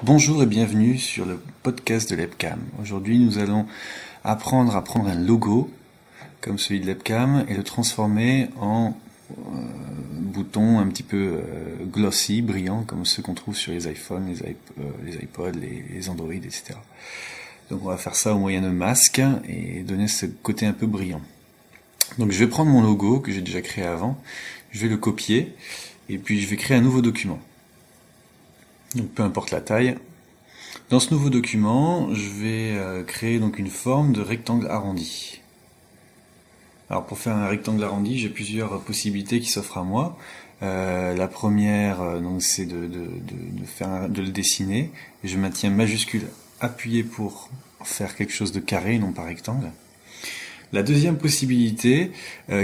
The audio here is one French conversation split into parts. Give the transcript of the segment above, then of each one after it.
Bonjour et bienvenue sur le podcast de l'EPCAM. Aujourd'hui, nous allons apprendre à prendre un logo comme celui de l'EPCAM et le transformer en bouton un petit peu glossy, brillant, comme ceux qu'on trouve sur les iPhones, les iPods, les Android, etc. Donc on va faire ça au moyen de masques et donner ce côté un peu brillant. Donc je vais prendre mon logo que j'ai déjà créé avant, je vais le copier et puis je vais créer un nouveau document. Donc peu importe la taille. Dans ce nouveau document, je vais créer donc une forme de rectangle arrondi. Alors pour faire un rectangle arrondi, j'ai plusieurs possibilités qui s'offrent à moi. La première, donc, c'est de le dessiner. Je maintiens majuscule appuyé pour faire quelque chose de carré, non pas rectangle. La deuxième possibilité,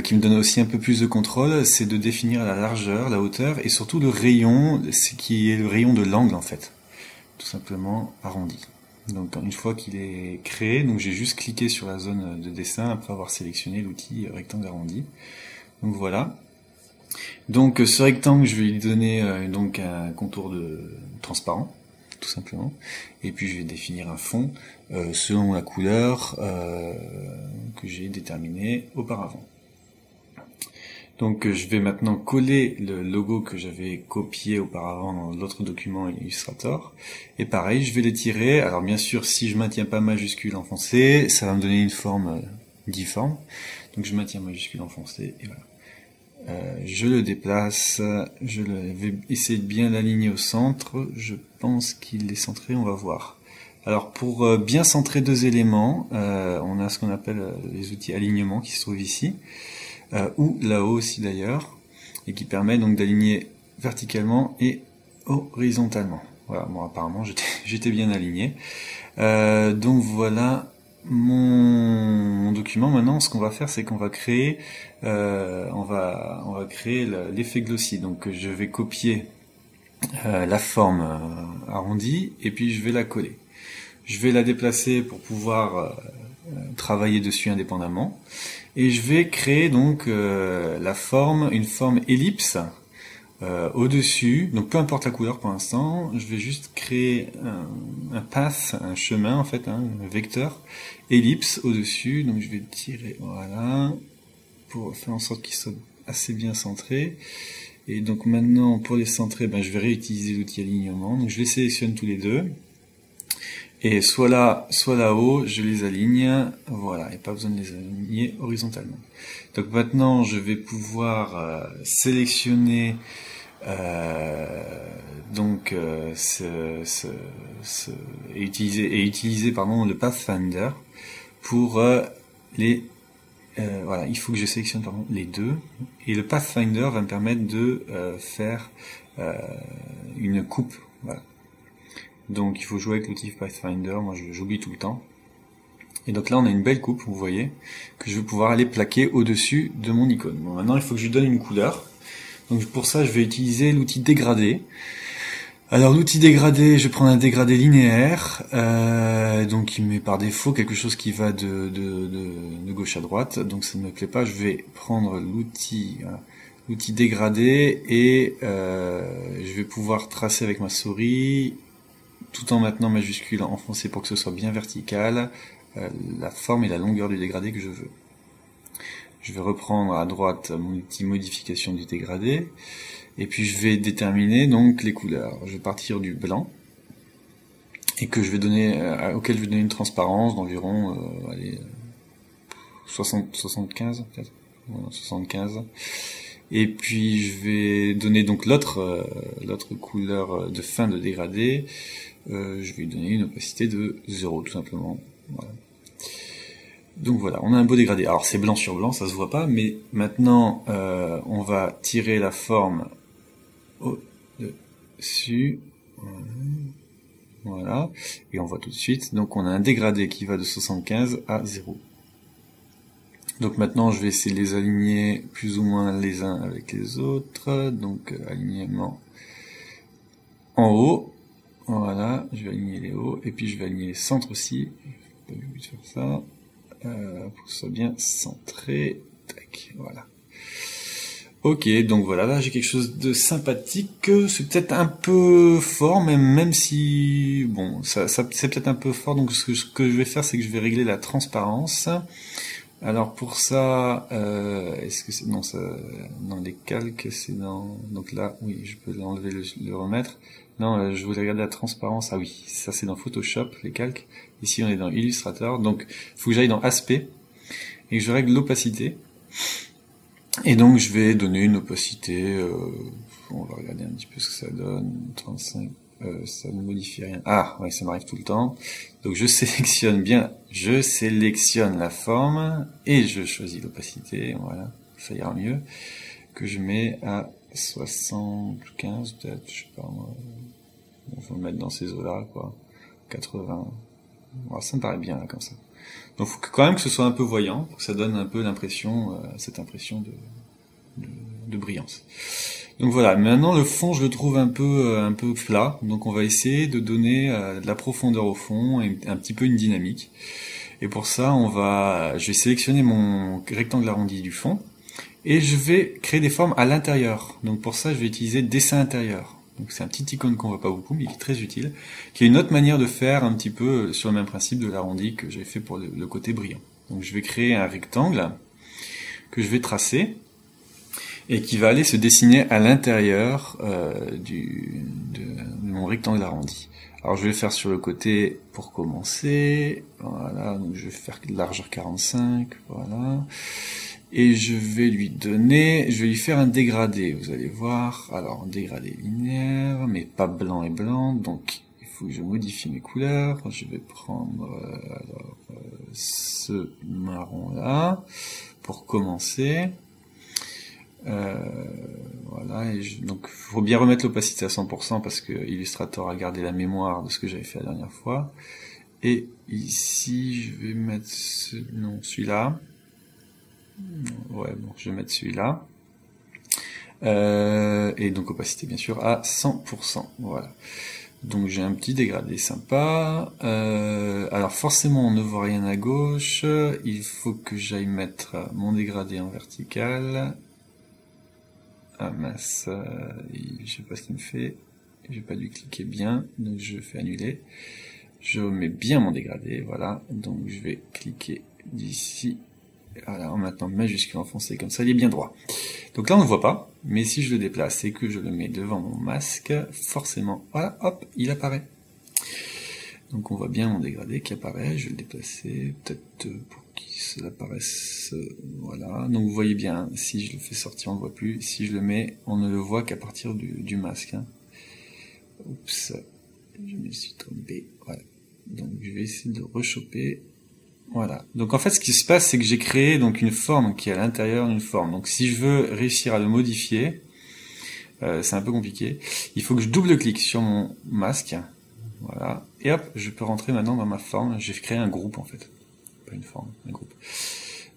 qui me donne aussi un peu plus de contrôle, c'est de définir la largeur, la hauteur et surtout le rayon, ce qui est le rayon de l'angle en fait. Tout simplement arrondi. Donc une fois qu'il est créé, donc j'ai juste cliqué sur la zone de dessin après avoir sélectionné l'outil rectangle arrondi. Donc voilà. Donc ce rectangle, je vais lui donner donc un contour transparent, tout simplement. Et puis je vais définir un fond selon la couleur que j'ai déterminée auparavant. Donc je vais maintenant coller le logo que j'avais copié auparavant dans l'autre document Illustrator. Et pareil, je vais l'étirer. Alors bien sûr, si je maintiens pas majuscule enfoncée, ça va me donner une forme difforme. Donc je maintiens majuscule enfoncée et voilà. Je le déplace, je vais essayer de bien l'aligner au centre. Je pense qu'il est centré, on va voir. Alors pour bien centrer deux éléments, on a ce qu'on appelle les outils alignement qui se trouvent ici. Ou là-haut aussi d'ailleurs, et qui permet donc d'aligner verticalement et horizontalement. Voilà, bon apparemment j'étais bien aligné. Donc voilà mon document. Maintenant, ce qu'on va faire, c'est qu'on va créer, on va créer l'effet glossy. Donc je vais copier la forme arrondie et puis je vais la coller. Je vais la déplacer pour pouvoir travailler dessus indépendamment. Et je vais créer donc une forme ellipse au-dessus. Donc peu importe la couleur pour l'instant, je vais juste créer un path, un chemin en fait, un vecteur ellipse au-dessus. Donc je vais tirer, voilà, pour faire en sorte qu'il soit assez bien centré. Et donc maintenant, pour les centrer, je vais réutiliser l'outil alignement. Donc je les sélectionne tous les deux. Et soit là, soit là-haut, je les aligne, voilà, et pas besoin de les aligner horizontalement. Donc maintenant, je vais pouvoir sélectionner et utiliser le Pathfinder pour voilà, il faut que je sélectionne les deux, et le Pathfinder va me permettre de faire une coupe, voilà. Donc il faut jouer avec l'outil Pathfinder, moi j'oublie tout le temps. Et donc là on a une belle coupe, vous voyez, que je vais pouvoir aller plaquer au-dessus de mon icône. Bon, maintenant il faut que je lui donne une couleur. Donc pour ça je vais utiliser l'outil dégradé. Alors l'outil dégradé, je vais prendre un dégradé linéaire, donc il met par défaut quelque chose qui va de gauche à droite, donc ça ne me plaît pas. Je vais prendre l'outil dégradé et je vais pouvoir tracer avec ma souris, tout en maintenant majuscule enfoncée pour que ce soit bien vertical, la forme et la longueur du dégradé que je veux. Je vais reprendre à droite mon outil modification du dégradé, et puis je vais déterminer donc les couleurs. Je vais partir du blanc, et que je vais donner, auquel je vais donner une transparence d'environ 75 peut-être, 75. Et puis je vais donner donc l'autre couleur de fin de dégradé. Je vais lui donner une opacité de 0 tout simplement. Voilà. Donc voilà, on a un beau dégradé. Alors c'est blanc sur blanc, ça se voit pas, mais maintenant on va tirer la forme au-dessus. Voilà, et on voit tout de suite. Donc on a un dégradé qui va de 75 à 0. Donc maintenant je vais essayer de les aligner plus ou moins les uns avec les autres. Donc alignement en haut. Voilà, je vais aligner les hauts, et puis je vais aligner les centres aussi. Pas oublier de faire ça, pour que ce soit bien centré. Tac, voilà. Ok, donc voilà, là j'ai quelque chose de sympathique. C'est peut-être un peu fort, même si bon, c'est peut-être un peu fort. Donc ce que je vais faire, c'est que je vais régler la transparence. Alors pour ça, est-ce que c'est non, ça, dans les calques, c'est dans donc là, oui, je peux l'enlever, le remettre. Non, je voulais regarder la transparence. Ah oui, ça c'est dans Photoshop, les calques. Ici on est dans Illustrator. Donc il faut que j'aille dans Aspect et que je règle l'opacité. Et donc je vais donner une opacité, on va regarder un petit peu ce que ça donne, 35, ça ne modifie rien. Ah, oui, ça m'arrive tout le temps. Donc je sélectionne la forme, et je choisis l'opacité, voilà, ça ira mieux, que je mets à 75 peut-être, je sais pas moi, on va le mettre dans ces eaux-là, quoi, 80, voilà, ça me paraît bien là, comme ça. Donc faut quand même que ce soit un peu voyant, pour que ça donne un peu l'impression, cette impression de brillance. Donc voilà, maintenant le fond je le trouve un peu plat, donc on va essayer de donner de la profondeur au fond et un petit peu une dynamique. Et pour ça, je vais sélectionner mon rectangle arrondi du fond et je vais créer des formes à l'intérieur. Donc pour ça, je vais utiliser dessin intérieur. Donc c'est un petit icône qu'on voit pas beaucoup, mais qui est très utile, qui est une autre manière de faire un petit peu sur le même principe de l'arrondi que j'ai fait pour le côté brillant. Donc je vais créer un rectangle que je vais tracer et qui va aller se dessiner à l'intérieur de mon rectangle arrondi. Alors je vais le faire sur le côté pour commencer, voilà, donc je vais faire largeur 45, voilà, et je vais lui faire un dégradé, vous allez voir, alors un dégradé linéaire, mais pas blanc et blanc, donc il faut que je modifie mes couleurs, je vais prendre ce marron là, pour commencer. Voilà, donc faut bien remettre l'opacité à 100% parce que Illustrator a gardé la mémoire de ce que j'avais fait la dernière fois. Et ici, je vais mettre celui-là. Ouais, bon, je vais mettre celui-là. Et donc opacité bien sûr à 100%. Voilà. Donc j'ai un petit dégradé sympa. Alors forcément on ne voit rien à gauche. Il faut que j'aille mettre mon dégradé en vertical. Ah mince, je sais pas ce qu'il me fait, j'ai pas dû cliquer bien, donc je fais annuler. Je mets bien mon dégradé, voilà, donc je vais cliquer d'ici, voilà, en maintenant majuscule enfoncé, comme ça il est bien droit. Donc là on ne voit pas, mais si je le déplace et que je le mets devant mon masque, forcément, voilà, hop, il apparaît. Donc on voit bien mon dégradé qui apparaît, je vais le déplacer, peut-être pour qu'il apparaisse, voilà. Donc vous voyez bien, si je le fais sortir on ne le voit plus, si je le mets, on ne le voit qu'à partir du masque. Hein. Oups, je me suis trompé, voilà. Donc je vais essayer de rechoper, voilà. Donc en fait ce qui se passe c'est que j'ai créé donc une forme qui est à l'intérieur d'une forme. Donc si je veux réussir à le modifier, c'est un peu compliqué, il faut que je double-clique sur mon masque, voilà, et hop, je peux rentrer maintenant dans ma forme, j'ai créé un groupe en fait, pas une forme, un groupe.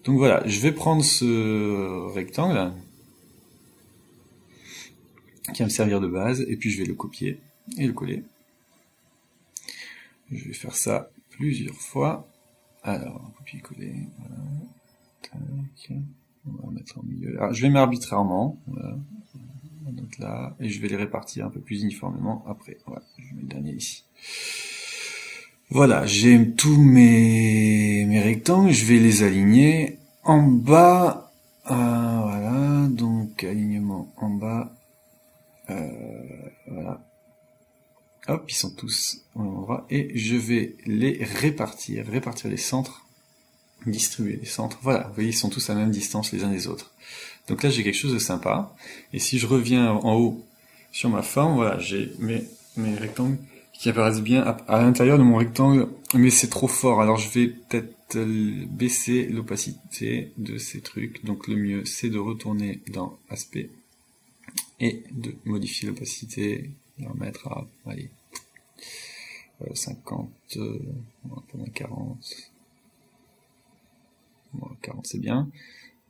Donc voilà, je vais prendre ce rectangle, qui va me servir de base, et puis je vais le copier et le coller. Je vais faire ça plusieurs fois, alors, copier-coller, voilà, tac, on va mettre en milieu, alors je vais mettre arbitrairement, voilà, donc là, et je vais les répartir un peu plus uniformément après, voilà, je mets le dernier ici. Voilà, j'ai tous mes rectangles, je vais les aligner en bas, voilà, donc alignement en bas, voilà, hop, ils sont tous au même endroit, et je vais les répartir les centres, distribuer les centres, voilà, vous voyez, ils sont tous à la même distance les uns des autres. Donc là, j'ai quelque chose de sympa, et si je reviens en haut sur ma forme, voilà, j'ai mes rectangles qui apparaissent bien à l'intérieur de mon rectangle, mais c'est trop fort, alors je vais peut-être baisser l'opacité de ces trucs, donc le mieux c'est de retourner dans aspect et de modifier l'opacité, la remettre à, allez, 50, on va prendre 40, bon, 40 c'est bien,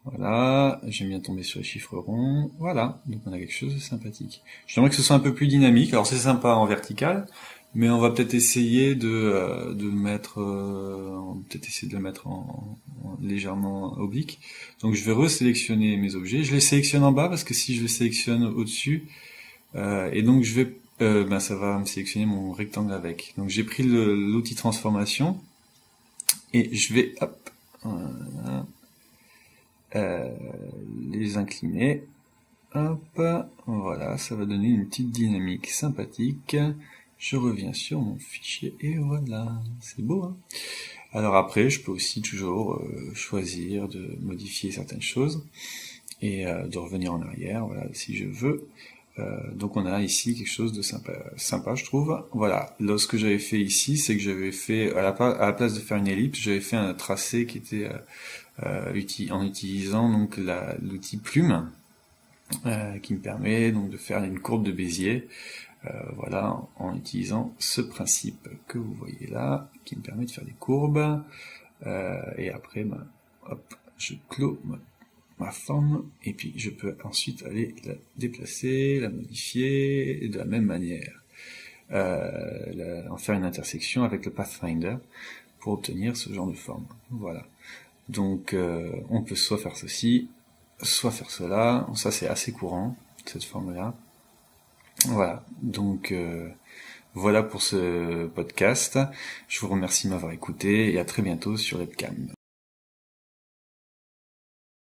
Voilà, j'aime bien tomber sur les chiffres ronds. Voilà, donc on a quelque chose de sympathique. J'aimerais que ce soit un peu plus dynamique. Alors c'est sympa en vertical, mais on va peut-être essayer de mettre, on va peut-être essayer de le mettre en légèrement oblique. Donc je vais resélectionner mes objets. Je les sélectionne en bas parce que si je les sélectionne au-dessus, et donc je vais, ça va me sélectionner mon rectangle avec. Donc j'ai pris l'outil transformation et je vais, hop, voilà, les incliner. Hop, voilà, ça va donner une petite dynamique sympathique. Je reviens sur mon fichier et voilà, c'est beau, hein. Alors après, je peux aussi toujours choisir de modifier certaines choses et de revenir en arrière, voilà, si je veux. Donc on a ici quelque chose de sympa, je trouve. Voilà, là, ce que j'avais fait ici, c'est que j'avais fait, à la place de faire une ellipse, j'avais fait un tracé qui était en utilisant donc l'outil plume, qui me permet donc de faire une courbe de Bézier, voilà, en utilisant ce principe que vous voyez là, qui me permet de faire des courbes, et après, hop, je clôt ma forme, et puis je peux ensuite aller la déplacer, la modifier, et de la même manière, en faire une intersection avec le Pathfinder, pour obtenir ce genre de forme. Voilà. Donc, on peut soit faire ceci, soit faire cela. Ça, c'est assez courant, cette forme-là. Voilà. Donc, voilà pour ce podcast. Je vous remercie de m'avoir écouté et à très bientôt sur Webcam.